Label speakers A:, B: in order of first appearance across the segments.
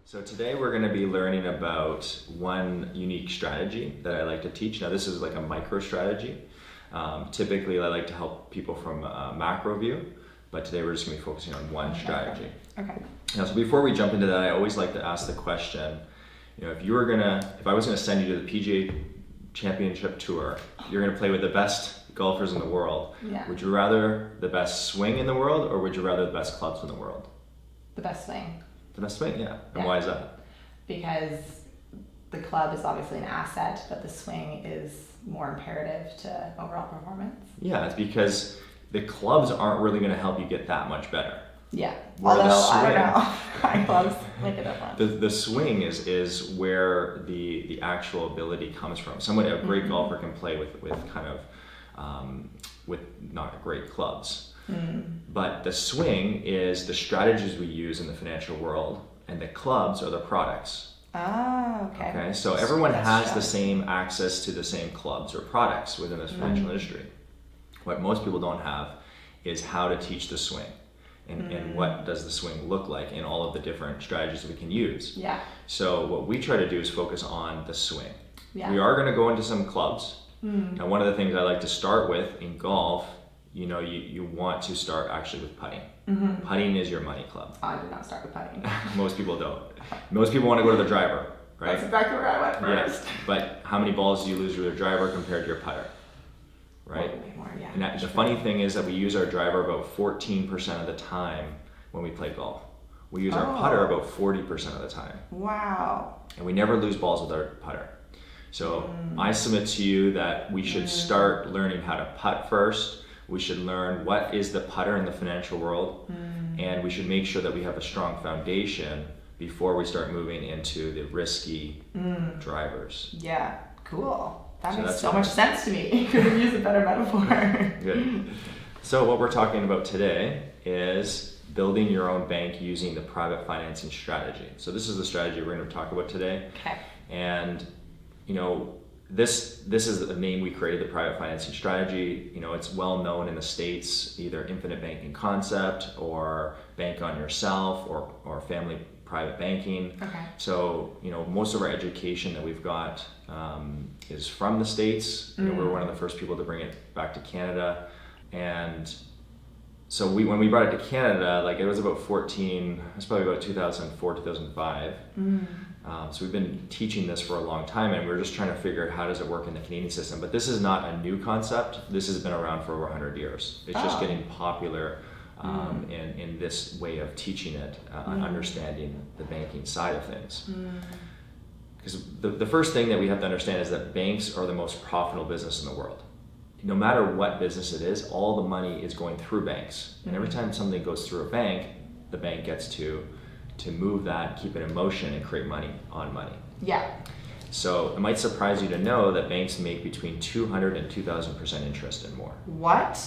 A: So today we're going to be learning about one unique strategy that I like to teach. Now this is like a micro strategy. Typically I like to help people from a macro view, but today we're just going to be focusing on one strategy.
B: Okay.
A: Now, so before we jump into that, I always like to ask the question, if I was going to send you to the PGA Championship Tour, you're going to play with the best golfers in the world.
B: Yeah.
A: Would you rather the best swing in the world, or would you rather the best clubs in the world?
B: The best swing.
A: The best swing, yeah. And
B: Yeah.
A: why is that?
B: Because the club is obviously an asset, but the swing is more imperative to overall performance.
A: Yeah, it's because the clubs aren't really going to help you get that much better.
B: Yeah.
A: Where the
B: Although I don't
A: swing-
B: know, my clubs make a difference.
A: The swing is where the actual ability comes from. A great golfer can play with not great clubs. But the swing is the strategies we use in the financial world, and the clubs are the products.
B: Ah, okay.
A: Okay, so everyone
B: That's
A: has
B: true.
A: the same access to the same clubs or products within this financial industry. What most people don't have is how to teach the swing, and what does the swing look like in all of the different strategies that we can use.
B: Yeah.
A: So what we try to do is focus on the swing.
B: Yeah.
A: We are going to go into some clubs. Now, one of the things I like to start with in golf, you want to start actually with putting. Putting is your money club.
B: I did not start with putting.
A: Most people don't. Most people want to go to the driver, right?
B: That's exactly where I went first.
A: Yes, but how many balls do you lose with your driver compared to your putter, right?
B: Way more, yeah.
A: And the funny thing is that we use our driver about 14% of the time when we play golf. We use our putter about 40% of the time.
B: Wow.
A: And we never lose balls with our putter. So I submit to you that we should start learning how to putt first. We should learn what is the putter in the financial world, and we should make sure that we have a strong foundation before we start moving into the risky drivers.
B: Yeah, cool. That
A: So
B: makes
A: that's
B: so
A: what-
B: much sense to me. Could have used a better metaphor.
A: Good. So what we're talking about today is building your own bank using the private financing strategy. So this is the strategy we're going to talk about today.
B: Okay.
A: And this is the name we created, the private financing strategy. It's well known in the States, either infinite banking concept or bank on yourself or family private banking.
B: Okay.
A: So, most of our education that we've got is from the States. We're one of the first people to bring it back to Canada. And so when we brought it to Canada, it was about it's probably about 2004, 2005. So we've been teaching this for a long time, and we're just trying to figure out how does it work in the Canadian system. But this is not a new concept. This has been around for over 100 years. It's just getting popular in this way of teaching it, understanding the banking side of things. Because the first thing that we have to understand is that banks are the most profitable business in the world. No matter what business it is, all the money is going through banks. And every time something goes through a bank, the bank gets to move that, keep it in motion, and create money on money.
B: Yeah.
A: So it might surprise you to know that banks make between 200 and 2,000% interest and more.
B: What?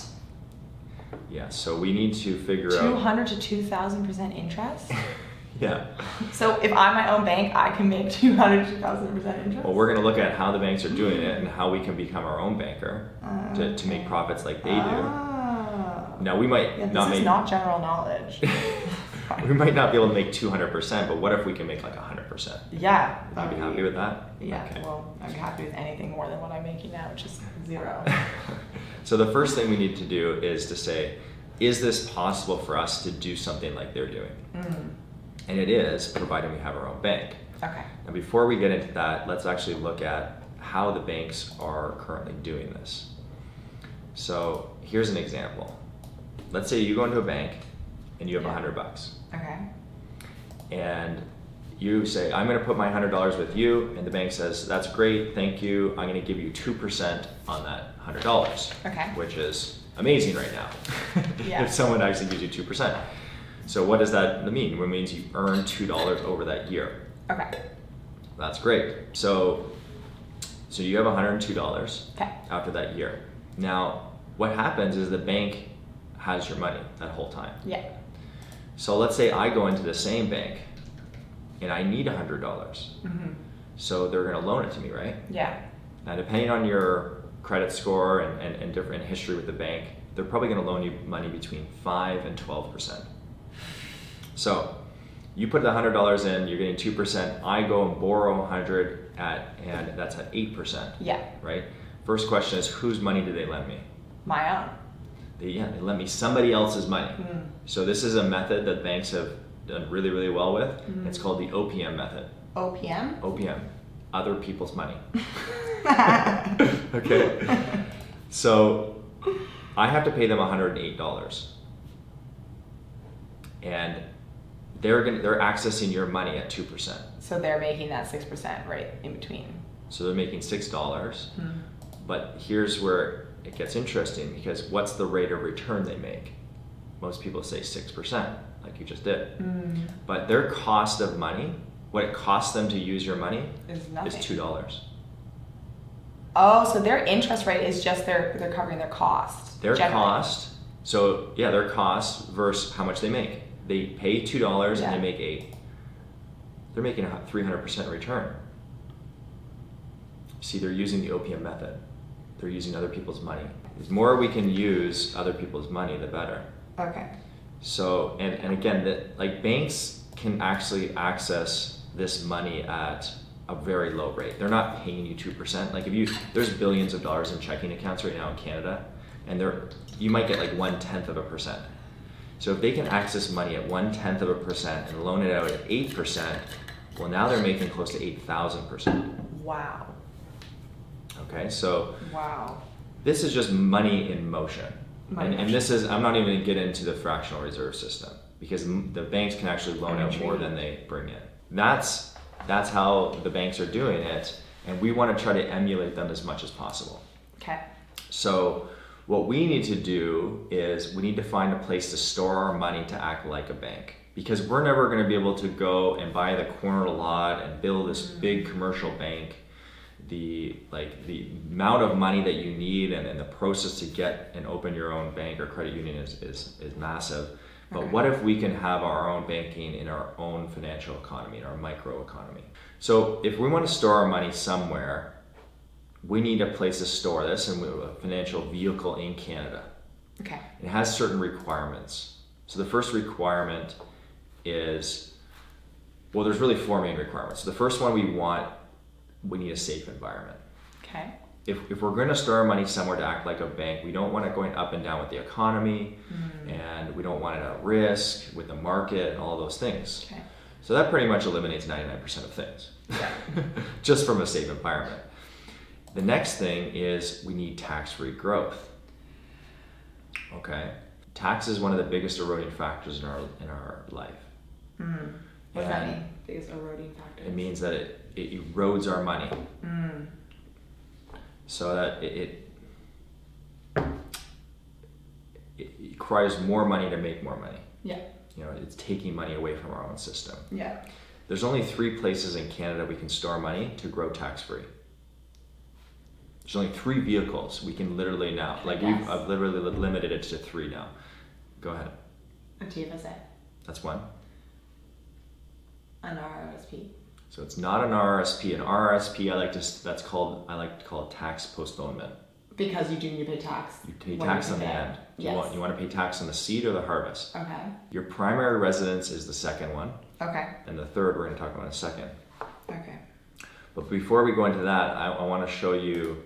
A: Yeah, so we need to figure
B: 200 to 2,000% interest?
A: Yeah.
B: So if I'm my own bank, I can make 200 to 2,000% interest?
A: Well, we're going to look at how the banks are doing it and how we can become our own banker to make profits like they do.
B: Oh.
A: Now, we might
B: Yeah, this
A: not
B: is
A: make...
B: not general knowledge.
A: We might not be able to make 200%, but what if we can make 100%?
B: Yeah.
A: Would you be happy with that?
B: Yeah,
A: Okay.
B: well, I'm happy with anything more than what I'm making now, which is 0.
A: So the first thing we need to do is to say, is this possible for us to do something like they're doing? And it is, provided we have our own bank.
B: Okay.
A: Now, before we get into that, let's actually look at how the banks are currently doing this. So here's an example. Let's say you go into a bank and you have $100.
B: Okay.
A: And you say, I'm going to put my $100 with you, and the bank says, that's great, thank you, I'm going to give you 2% on that $100,
B: Okay.
A: which is amazing right now.
B: Yeah.
A: If someone actually gives you 2%. So what does that mean? It means you earn $2 over that year.
B: Okay.
A: That's great. So you have $102
B: Okay.
A: after that year. Now, what happens is the bank has your money that whole time.
B: Yeah.
A: So let's say I go into the same bank and I need $100. So they're going to loan it to me, right?
B: Yeah.
A: Now, depending on your credit score and different history with the bank, they're probably going to loan you money between 5 and 12%. So you put the $100 in, you're getting 2%. I go and borrow 100 and that's at 8%.
B: Yeah.
A: Right? First question is, whose money did they lend me?
B: My own.
A: They lent me somebody else's money.
B: Mm.
A: So this is a method that banks have done really, really well with. It's called the OPM method.
B: OPM?
A: OPM, other people's money. Okay. So I have to pay them $108. And they're accessing your money at 2%.
B: So they're making that 6% right in between.
A: So they're making $6. But here's where it gets interesting, because what's the rate of return they make? Most people say 6%, like you just did. But their cost of money, what it costs them to use your money, is $2.
B: Oh, so their interest rate is just they're covering their cost.
A: Their
B: generally.
A: cost, so yeah, their cost versus how much they make. They pay $2 and they make $8. They're making a 300% return. See, they're using the OPM method. They're using other people's money. The more we can use other people's money, the better.
B: Okay. So,
A: and again, like banks can actually access this money at a very low rate. They're not paying you 2%. Like there's billions of dollars in checking accounts right now in Canada, and you might get like 0.1%. So if they can access money at 0.1% and loan it out at 8%, well, now they're making close to 8,000%.
B: Wow.
A: Okay, so
B: wow.
A: This is just money in motion. And this is, I'm not even going to get into the fractional reserve system, because the banks can actually loan out more than they bring in. That's how the banks are doing it, and we want to try to emulate them as much as possible.
B: Okay.
A: So what we need to do is we need to find a place to store our money to act like a bank, because we're never going to be able to go and buy the corner lot and build this big commercial bank. The amount of money that you need and the process to get and open your own bank or credit union is massive. But what if we can have our own banking in our own financial economy, in our micro economy? So if we want to store our money somewhere, we need a place to store this, and we have a financial vehicle in Canada.
B: Okay.
A: It has certain requirements. So the first requirement is, well, there's really 4 main requirements. So the first one we need a safe environment.
B: Okay.
A: If we're going to store our money somewhere to act like a bank, we don't want it going up and down with the economy, and we don't want it at risk with the market and all those things.
B: Okay.
A: So that pretty much eliminates 99% of things, just from a safe environment. The next thing is we need tax-free growth. Okay, tax is one of the biggest eroding factors in our life.
B: What does that mean? Biggest eroding factor?
A: It means that it erodes our money. So that it requires more money to make more money.
B: Yeah.
A: You know, it's taking money away from our own system.
B: Yeah.
A: There's only 3 places in Canada we can store money to grow tax-free. There's only 3 vehicles we can literally now, I've literally limited it to 3 now. Go ahead.
B: A TFSA.
A: That's one.
B: An RRSP.
A: So it's not an RRSP. An RRSP, I like to call it tax postponement.
B: Because you do need to pay tax.
A: You pay tax on the end.
B: Yes.
A: You want to pay tax on the seed or the harvest.
B: Okay.
A: Your primary residence is the second one.
B: Okay.
A: And the third we're going to talk about in a second.
B: Okay.
A: But before we go into that, I want to show you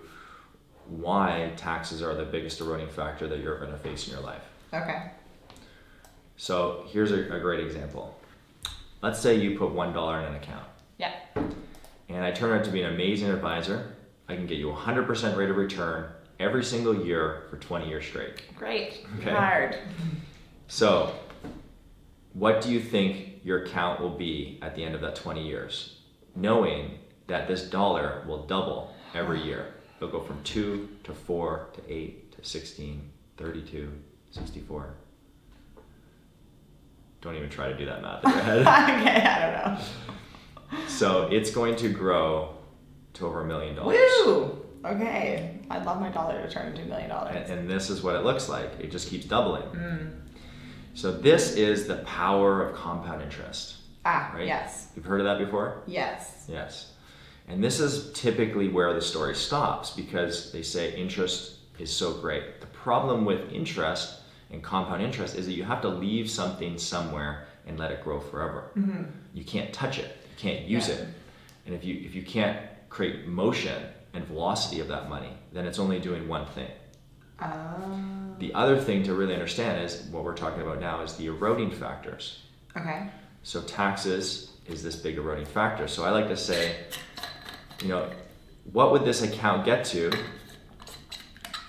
A: why taxes are the biggest eroding factor that you're going to face in your life.
B: Okay.
A: So here's a great example. Let's say you put $1 in an account.
B: Yeah.
A: And I turn out to be an amazing advisor. I can get you 100% rate of return every single year for 20 years straight.
B: Great.
A: Okay.
B: Hard.
A: So what do you think your account will be at the end of that 20 years? Knowing that this dollar will double every year. It'll go from 2 to 4 to 8 to 16, 32, 64. Don't even try to do that math in your head.
B: Okay, I don't know.
A: So it's going to grow to over $1 million.
B: Woo! Okay. I'd love my dollar to turn into $1 million.
A: And this is what it looks like. It just keeps doubling. So this is the power of compound interest. Right?
B: Yes.
A: You've heard of that before?
B: Yes.
A: Yes. And this is typically where the story stops, because they say interest is so great. The problem with interest and compound interest is that you have to leave something somewhere and let it grow forever.
B: Mm-hmm.
A: You can't touch it. You can't use it. And if you can't create motion and velocity of that money, then it's only doing one thing. The other thing to really understand is what we're talking about now is the eroding factors.
B: Okay.
A: So taxes is this big eroding factor. So I like to say, what would this account get to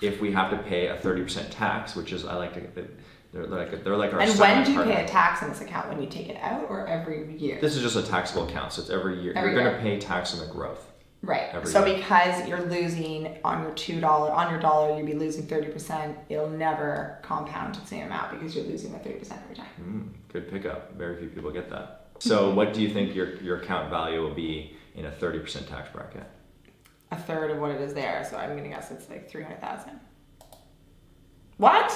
A: if we have to pay a 30% tax, which is, they're like our
B: And when do you
A: partner.
B: pay a tax on this account? When you take it out or every year?
A: This is just a taxable account, so it's every year. You're going to pay tax on the growth.
B: Right.
A: Every
B: So
A: year.
B: because you're losing on your $2, you'd be losing 30%. It'll never compound to the same amount because you're losing the 30% every time.
A: Good pickup. Very few people get that. So what do you think your account value will be in a 30% tax bracket?
B: A third of what it is there. So I'm gonna guess it's like 300,000. What?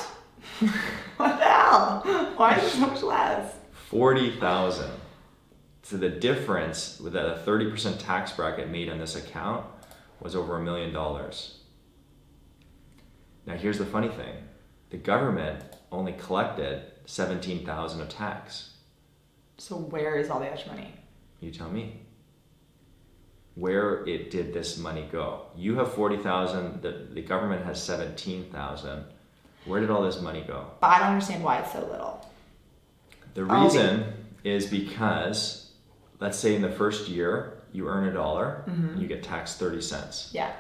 B: What the hell? Why is it so much less?
A: 40,000. So the difference with that a 30% tax bracket made on this account was over $1 million. Now here's the funny thing. The government only collected 17,000 of tax.
B: So where is all the extra money?
A: You tell me. Where did this money go? You have 40,000, the government has 17,000. Where did all this money go?
B: But I don't understand why it's so little.
A: The reason is because, let's say in the first year, you earn $1 and you get taxed 30 cents.
B: Yeah.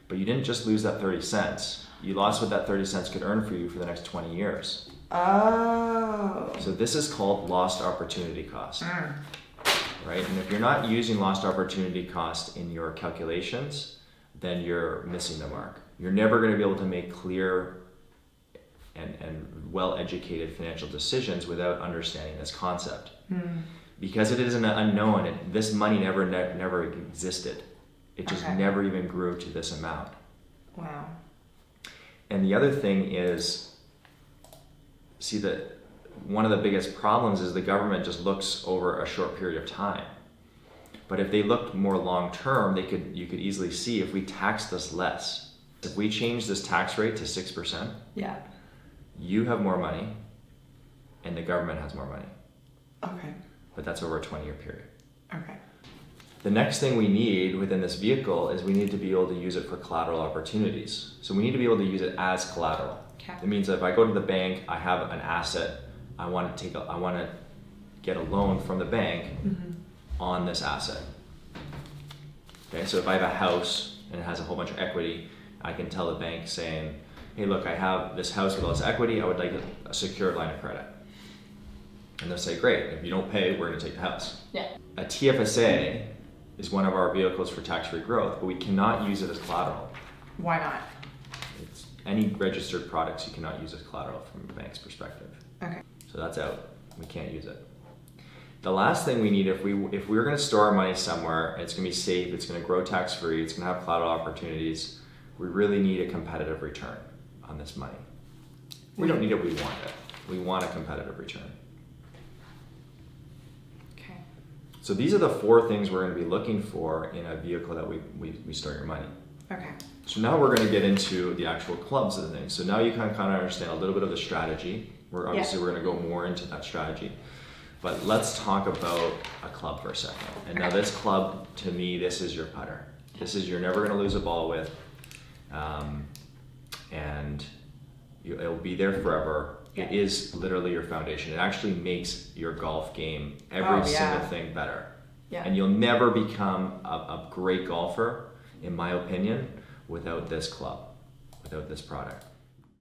A: But you didn't just lose that 30 cents. You lost what that 30 cents could earn for you for the next 20 years.
B: Oh.
A: So this is called lost opportunity cost. Right? And if you're not using lost opportunity cost in your calculations, then you're missing the mark. You're never going to be able to make clear and well-educated financial decisions without understanding this concept. Because it is an unknown, this money never existed. It just never even grew to this amount.
B: Wow.
A: And the other thing is, see that one of the biggest problems is the government just looks over a short period of time. But if they looked more long term, you could easily see if we tax this less. If we change this tax rate to 6%,
B: Yeah.
A: you have more money and the government has more money.
B: Okay.
A: But that's over a 20-year period.
B: Okay.
A: The next thing we need within this vehicle is we need to be able to use it for collateral opportunities. So we need to be able to use it as collateral.
B: Okay.
A: It means that if I go to the bank, I have an asset, I want to get a loan from the bank on this asset. Okay, so if I have a house and it has a whole bunch of equity, I can tell the bank saying, hey, look, I have this house with all this equity, I would like a secured line of credit. And they'll say, great, if you don't pay, we're going to take the house.
B: Yeah.
A: A TFSA is one of our vehicles for tax-free growth, but we cannot use it as collateral.
B: Why not?
A: It's any registered products you cannot use as collateral from a bank's perspective.
B: Okay.
A: So that's out. We can't use it. The last thing we need, if we're going to store our money somewhere, it's going to be safe, it's going to grow tax-free, it's going to have collateral opportunities, we really need a competitive return on this money. We don't need it, we want it. We want a competitive return.
B: Okay.
A: So these are the 4 things we're going to be looking for in a vehicle that we store your money.
B: Okay.
A: So now we're going to get into the actual clubs of the thing. So now you kind of understand a little bit of the strategy. We're going to go more into that strategy. But let's talk about a club for a second. And now this club, to me, this is your putter. This is, you're never going to lose a ball with. And it'll be there forever.
B: Yeah.
A: It is literally your foundation. It actually makes your golf game, every single thing better.
B: Yeah.
A: And you'll never become a great golfer, in my opinion, without this club, without this product.